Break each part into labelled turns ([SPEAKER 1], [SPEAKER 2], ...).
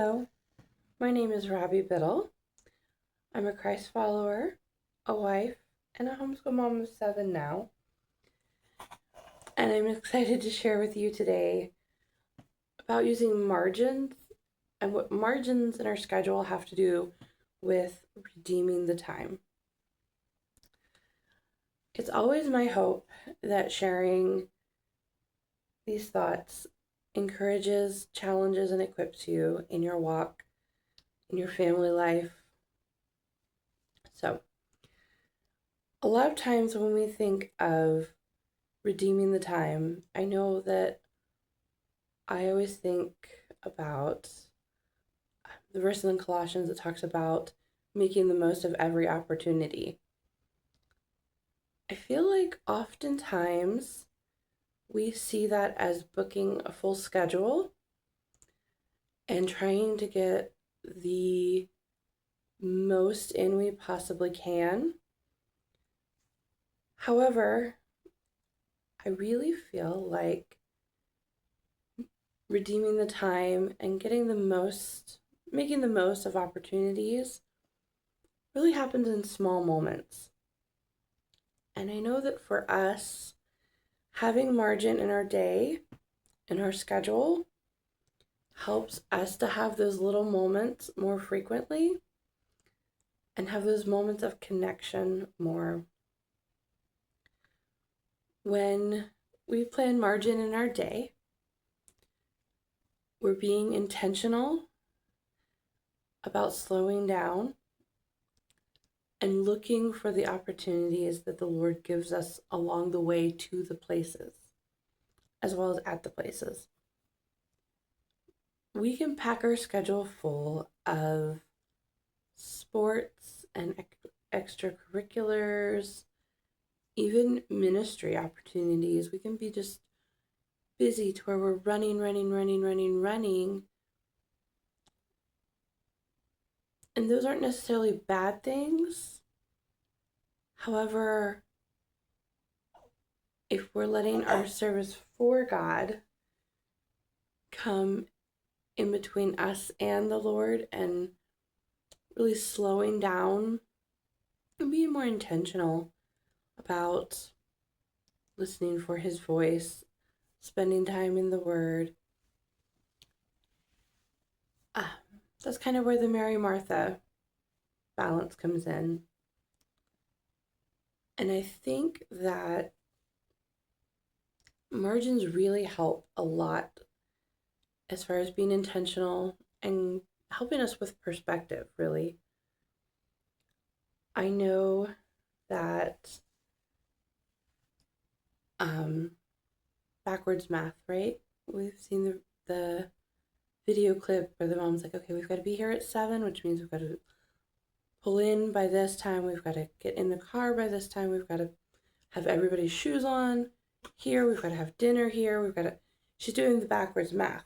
[SPEAKER 1] Hello, my name is Robbi Bittle. I'm a Christ follower, a wife, and a homeschool mom of 7 now. And I'm excited to share with you today about using margins and what margins in our schedule have to do with redeeming the time. It's always my hope that sharing these thoughts encourages, challenges, and equips you in your walk, in your family life. So, a lot of times when we think of redeeming the time, I know that I always think about the verse in Colossians that talks about making the most of every opportunity. I feel like oftentimes we see that as booking a full schedule and trying to get the most in we possibly can. However, I really feel like redeeming the time and making the most of opportunities really happens in small moments. And I know that for us, having margin in our day, in our schedule, helps us to have those little moments more frequently and have those moments of connection more. When we plan margin in our day, we're being intentional about slowing down and looking for the opportunities that the Lord gives us along the way to the places, as well as at the places. We can pack our schedule full of sports and extracurriculars, even ministry opportunities. We can be just busy to where we're running. And those aren't necessarily bad things. However, if we're letting our service for God come in between us and the Lord and really slowing down and being more intentional about listening for His voice, spending time in the Word, that's kind of where the Mary Martha balance comes in. And I think that margins really help a lot as far as being intentional and helping us with perspective, really. I know that backwards math, right? We've seen the video clip where the mom's like, okay, we've got to be here at 7, which means we've got to pull in by this time, we've got to get in the car by this time, we've got to have everybody's shoes on here, we've got to have dinner here, she's doing the backwards math.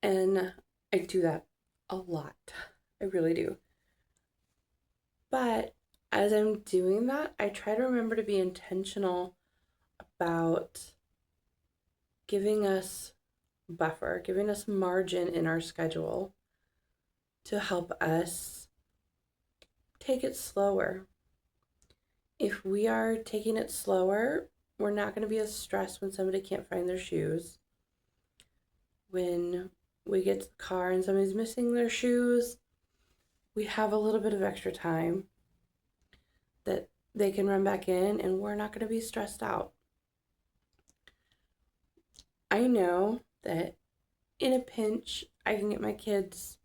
[SPEAKER 1] And I do that a lot. I really do. But as I'm doing that, I try to remember to be intentional about giving us buffer, giving us margin in our schedule to help us take it slower. If we are taking it slower, we're not going to be as stressed when somebody can't find their shoes. When we get to the car and somebody's missing their shoes, we have a little bit of extra time that they can run back in and we're not going to be stressed out. I know that in a pinch, I can get my kids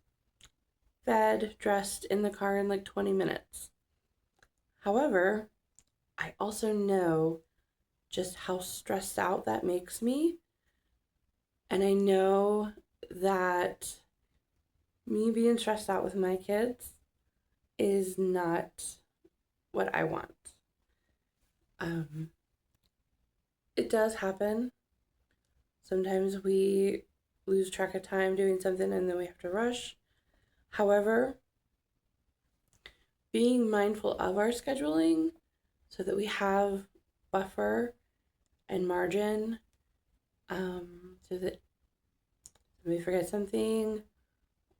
[SPEAKER 1] fed, dressed in the car in like 20 minutes. However, I also know just how stressed out that makes me. And I know that me being stressed out with my kids is not what I want. It does happen. Sometimes we lose track of time doing something and then we have to rush. However, being mindful of our scheduling so that we have buffer and margin, so that we forget something,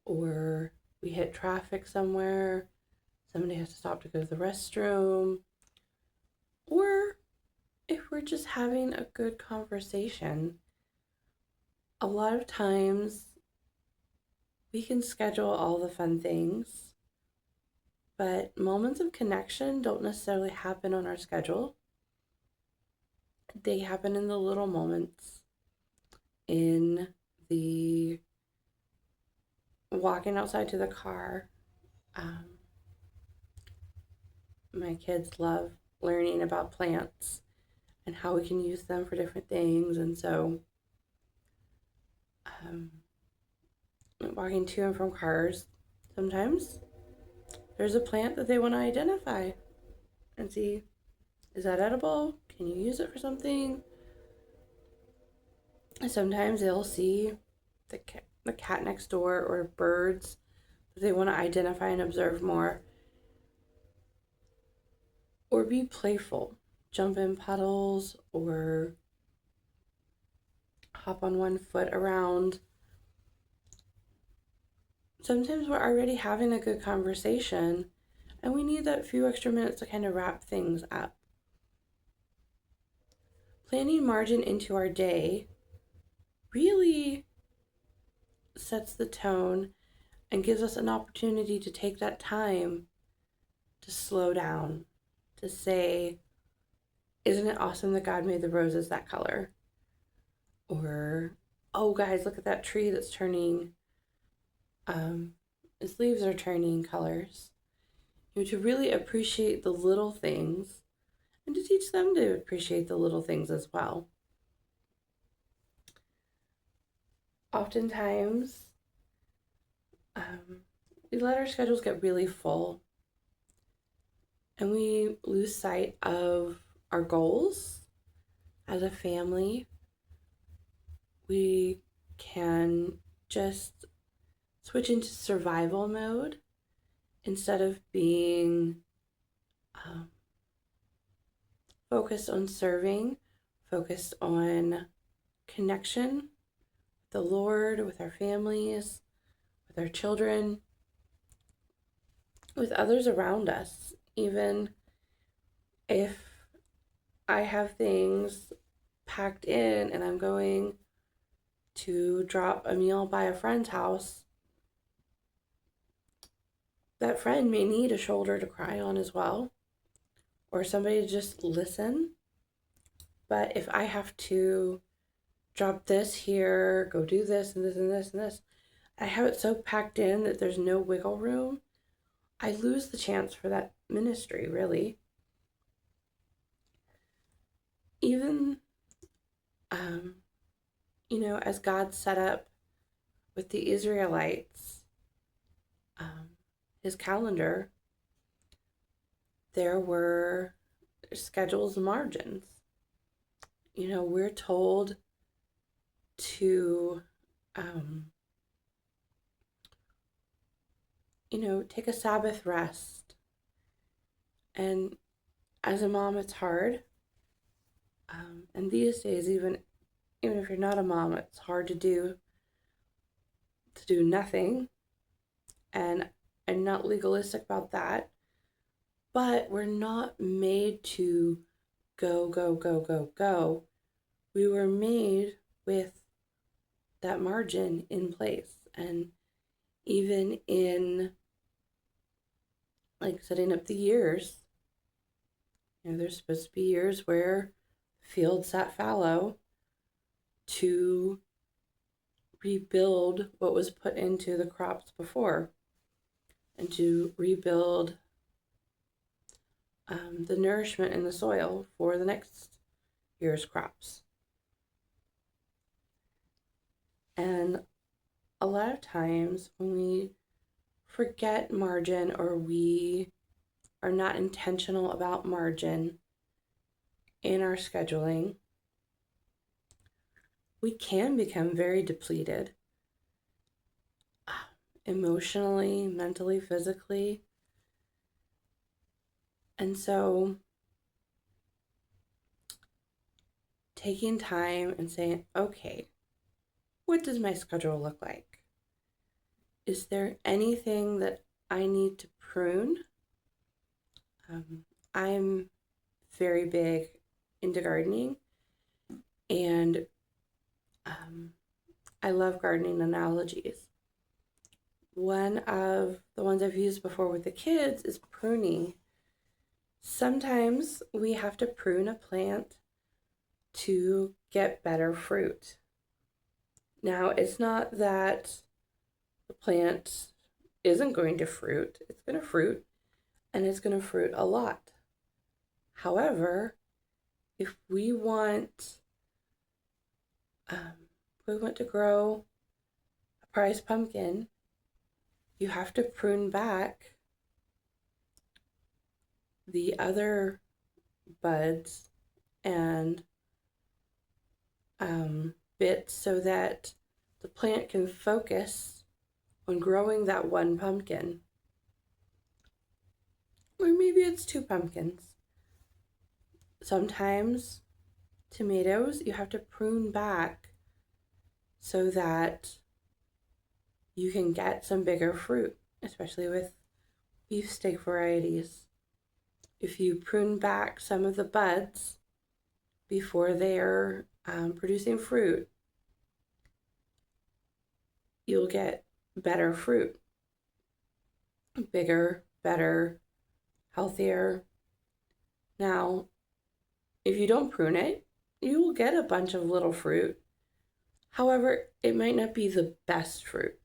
[SPEAKER 1] or we hit traffic somewhere, somebody has to stop to go to the restroom, or if we're just having a good conversation. A lot of times we can schedule all the fun things, but moments of connection don't necessarily happen on our schedule. They happen in the little moments, in the walking outside to the car. My kids love learning about plants and how we can use them for different things. And so, walking to and from cars, sometimes there's a plant that they want to identify and see, is that edible? Can you use it for something? And sometimes they'll see the cat next door or birds that they want to identify and observe more. Or be playful, jump in puddles or hop on one foot around. Sometimes we're already having a good conversation and we need that few extra minutes to kind of wrap things up. Planning margin into our day really sets the tone and gives us an opportunity to take that time to slow down, to say, isn't it awesome that God made the roses that color? Or, oh guys, look at that tree that's turning, its leaves are turning colors. To really appreciate the little things and to teach them to appreciate the little things as well. Oftentimes, we let our schedules get really full and we lose sight of our goals as a family. We can just switch into survival mode instead of being focused on serving, focused on connection with the Lord, with our families, with our children, with others around us. Even if I have things packed in and I'm going to drop a meal by a friend's house, that friend may need a shoulder to cry on as well, or somebody to just listen. But if I have to drop this here, go do this and this and this and this, I have it so packed in that there's no wiggle room, I lose the chance for that ministry, really. Even, as God set up with the Israelites, his calendar, there were schedules and margins. We're told to, take a Sabbath rest. And as a mom, it's hard. And these days, even if you're not a mom, it's hard to do nothing. And I'm not legalistic about that. But we're not made to go, go, go, go, go. We were made with that margin in place. And even in setting up the years, there's supposed to be years where fields sat fallow to rebuild what was put into the crops before and to rebuild the nourishment in the soil for the next year's crops. And a lot of times when we forget margin or we are not intentional about margin in our scheduling, we can become very depleted emotionally, mentally, physically. And so taking time and saying, okay, what does my schedule look like? Is there anything that I need to prune? I'm very big into gardening, and I love gardening analogies. One of the ones I've used before with the kids is pruning. Sometimes we have to prune a plant to get better fruit. Now, it's not that the plant isn't going to fruit, it's going to fruit, and it's going to fruit a lot. However, if we want to grow a prize pumpkin, you have to prune back the other buds and bits so that the plant can focus on growing that one pumpkin. Or maybe it's 2 pumpkins. Sometimes tomatoes you have to prune back so that you can get some bigger fruit, especially with beefsteak varieties. If you prune back some of the buds before they're producing fruit, you'll get better fruit. Bigger, better, healthier. Now, if you don't prune it, you will get a bunch of little fruit. However, it might not be the best fruit.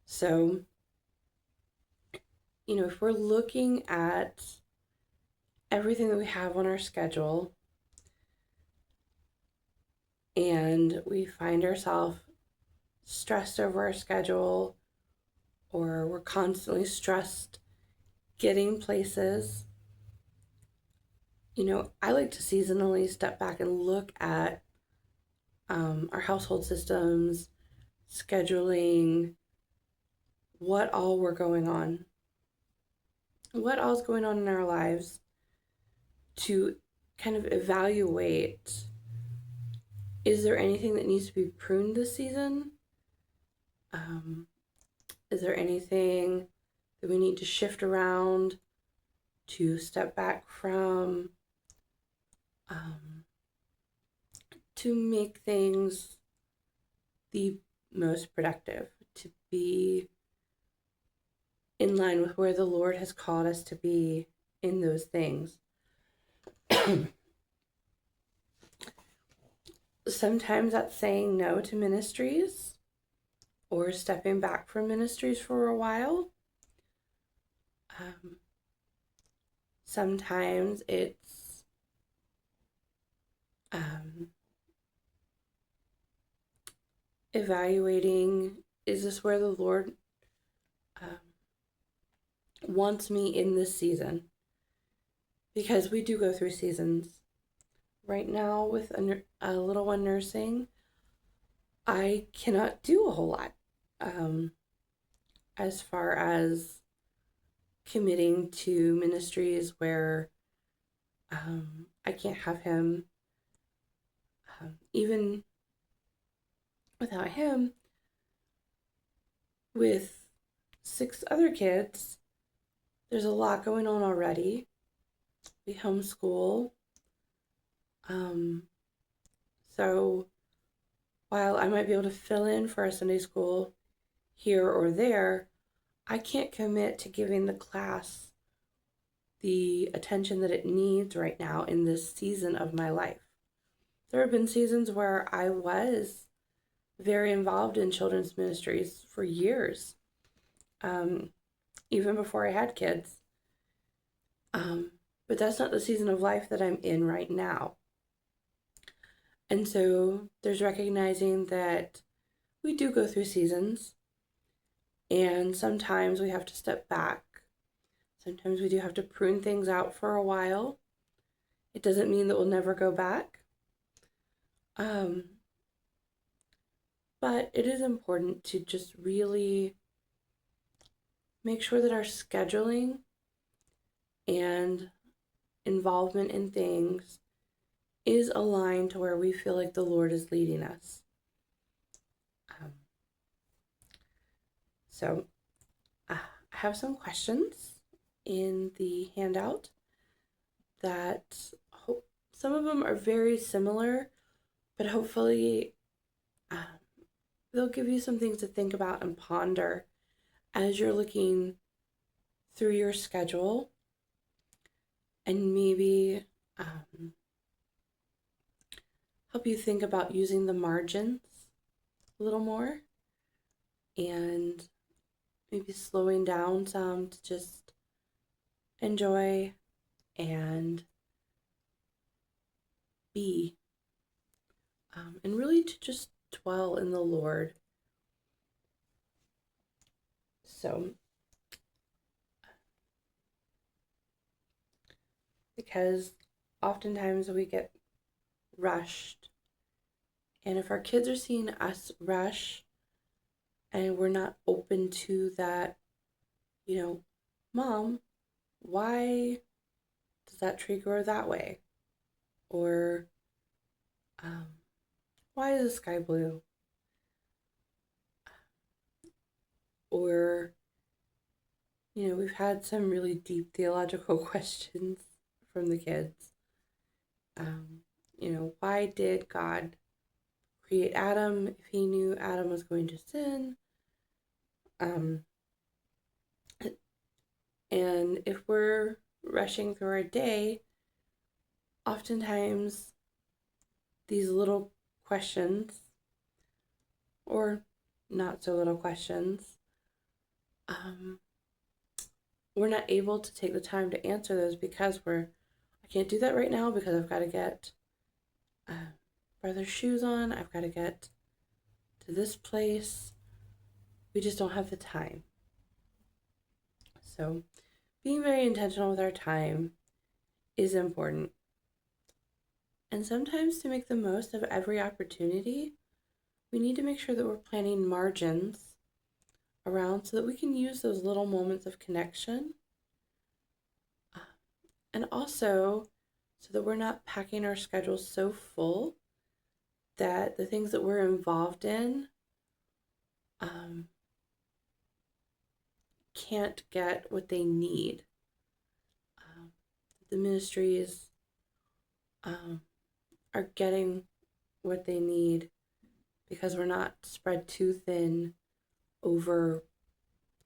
[SPEAKER 1] So, if we're looking at everything that we have on our schedule and we find ourselves stressed over our schedule, or we're constantly stressed getting places, I like to seasonally step back and look at our household systems, scheduling, what all we're going on, what all's going on in our lives, to kind of evaluate, is there anything that needs to be pruned this season? Is there anything that we need to shift around to step back from, to make things the most productive, to be in line with where the Lord has called us to be in those things? Sometimes that's saying no to ministries or stepping back from ministries for a while. Sometimes it's evaluating, is this where the Lord wants me in this season? Because we do go through seasons. Right now, with a little one nursing, I cannot do a whole lot as far as committing to ministries where I can't have him. Even without him, with 6 other kids, there's a lot going on already. We homeschool. So while I might be able to fill in for a Sunday school here or there, I can't commit to giving the class the attention that it needs right now in this season of my life. There have been seasons where I was very involved in children's ministries for years, even before I had kids. But that's not the season of life that I'm in right now. And so there's recognizing that we do go through seasons, and sometimes we have to step back. Sometimes we do have to prune things out for a while. It doesn't mean that we'll never go back. But it is important to just really make sure that our scheduling and involvement in things is aligned to where we feel like the Lord is leading us. So I have some questions in the handout that some of them are very similar, but hopefully they'll give you some things to think about and ponder as you're looking through your schedule, and maybe help you think about using the margins a little more, and maybe slowing down some to just enjoy and be, and really to just dwell in the Lord. So, because oftentimes we get rushed, and if our kids are seeing us rush and we're not open to that, Mom, why does that tree grow that way? Or why is the sky blue? Or, we've had some really deep theological questions from the kids. Why did God create Adam if he knew Adam was going to sin? And if we're rushing through our day, oftentimes these little questions, or not so little questions, we're not able to take the time to answer those because I can't do that right now because I've got to get brother's shoes on. I've got to get to this place. We just don't have the time. So being very intentional with our time is important. And sometimes to make the most of every opportunity, we need to make sure that we're planning margins around so that we can use those little moments of connection. And also so that we're not packing our schedules so full that the things that we're involved in can't get what they need. The ministries are getting what they need because we're not spread too thin over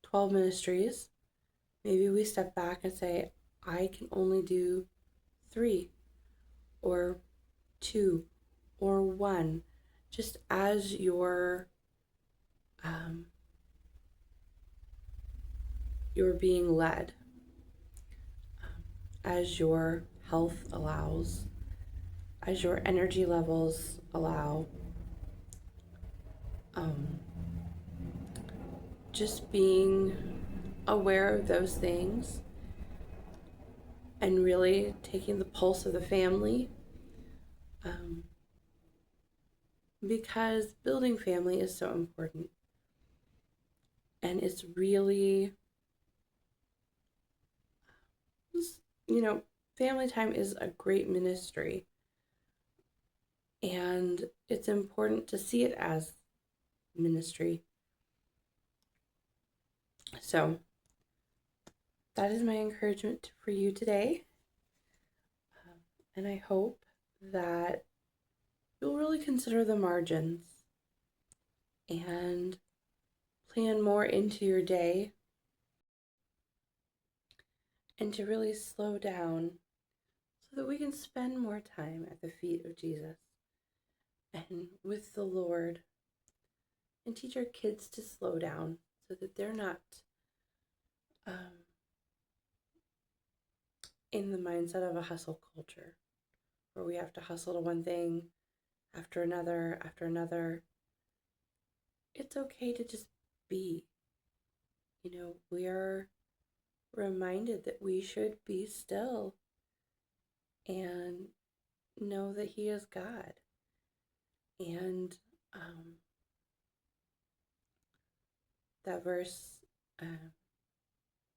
[SPEAKER 1] 12 ministries. Maybe we step back and say, I can only do 3 or 2 or 1, just as you're being led, as your health allows, as your energy levels allow. Just being aware of those things and really taking the pulse of the family, because building family is so important. And it's really, family time is a great ministry. And it's important to see it as ministry. So that is my encouragement for you today. And I hope that you'll really consider the margins and plan more into your day, and to really slow down so that we can spend more time at the feet of Jesus and with the Lord, and teach our kids to slow down so that they're not in the mindset of a hustle culture where we have to hustle to one thing after another after another. It's okay to just be. We are reminded that we should be still and know that He is God. And that verse,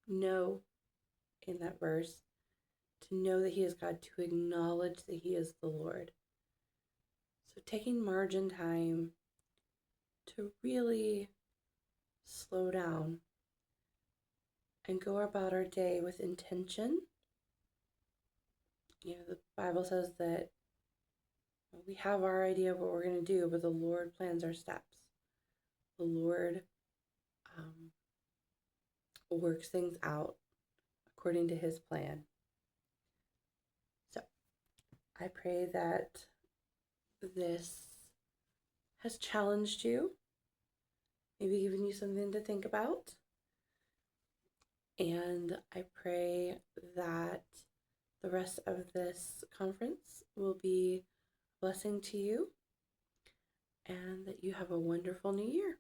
[SPEAKER 1] know in that verse, to know that He is God, to acknowledge that He is the Lord. So taking margin time to really slow down and go about our day with intention. The Bible says that we have our idea of what we're going to do, but the Lord plans our steps. The Lord works things out according to his plan. So I pray that this has challenged you, maybe given you something to think about. And I pray that the rest of this conference will be a blessing to you and that you have a wonderful new year.